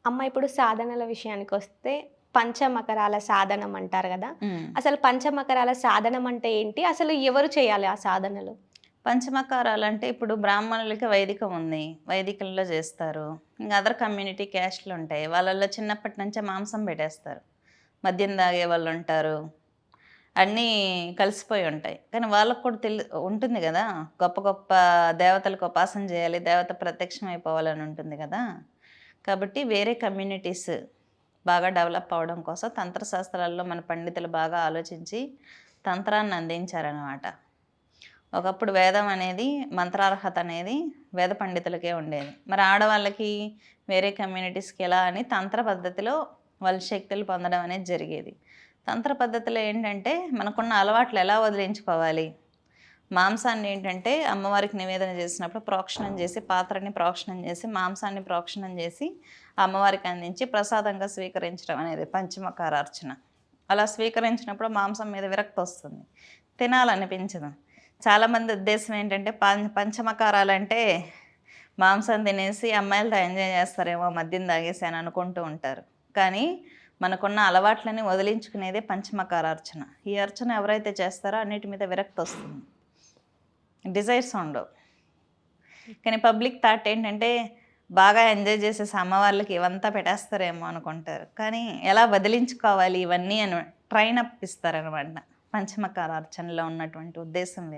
అమ్మ ఇప్పుడు సాధనల విషయానికొస్తే పంచమకరాల సాధనం అంటారు గదా! హ్మ్. అసలు పంచమకరాల సాధనం అంటే ఏంటి? అసలు ఎవరు చేయాలి ఆ సాధనలు? పంచమకారాలంటే ఇప్పుడు బ్రాహ్మణులకి వైదికం ఉంది. వైదికంలో జేస్తారు. ఇంక అదర్ కమ్యూనిటీ క్యాస్ట్‌లుంటాయి. వాళ్ళలో చిన్నప్పటి నుంచే మాంసం పెట్టేస్తారు. మద్యం తాగే వాళ్ళుంటారు. అన్నీ కలిసిపోయి ఉంటాయి. కానీ వాళ్ళకి కూడా ఉంటుంది గదా! గొప్ప గొప్ప దేవతలకు ఉపాసన జేయాలి. దేవత ప్రత్యక్షం అయిపోవాలని ఉంటుంది గదా! కాబట్టి వేరే కమ్యూనిటీస్ బాగా డెవలప్ అవ్వడం కోసం తంత్రశాస్త్రాల్లో మన పండితులు బాగా ఆలోచించి తంత్రాన్ని అందించారనమాట. ఒకప్పుడు వేదం అనేది మంత్రార్హత అనేది వేద పండితులకే ఉండేది. మరి ఆడవాళ్ళకి వేరే కమ్యూనిటీస్‌కి ఎలా అని తంత్ర పద్ధతిలో వాళ్ళ శక్తులు పొందడం అనేది జరిగేది. తంత్ర పద్ధతిలో ఏంటంటే మనకున్న అలవాట్లు ఎలా వదిలించుకోవాలి. మాంసాన్ని ఏంటంటే అమ్మవారికి నివేదన చేసినప్పుడు ప్రోక్షణం చేసి పాత్రని ప్రోక్షణం చేసి మాంసాన్ని ప్రోక్షణం చేసి అమ్మవారికి అందించి ప్రసాదంగా స్వీకరించడం అనేది పంచమకార అర్చన. అలా స్వీకరించినప్పుడు మాంసం మీద విరక్తి వస్తుంది. తినాలనిపించదు. చాలామంది ఉద్దేశం ఏంటంటే పంచమకారాలంటే మాంసం తినేసి అమ్మాయిలతో ఎంజాయ్ చేస్తారేమో మద్యం తాగేసి అని అనుకుంటూ ఉంటారు. కానీ మనకున్న అలవాట్లని వదిలించుకునేదే పంచమకార అర్చన. ఈ అర్చన ఎవరైతే చేస్తారో అన్నిటి మీద విరక్తి వస్తుంది. డిజైర్స్ ఉండవు. కానీ పబ్లిక్ థాట్ ఏంటంటే బాగా ఎంజాయ్ చేసేసి అమ్మవార్లకి ఇవంతా పెట్టేస్తారేమో అనుకుంటారు. కానీ ఎలా వదిలించుకోవాలి ఇవన్నీ అని ట్రైన్ అప్ ఇస్తారనమాట. పంచమకార అర్చనలో ఉన్నటువంటి ఉద్దేశం వేరు.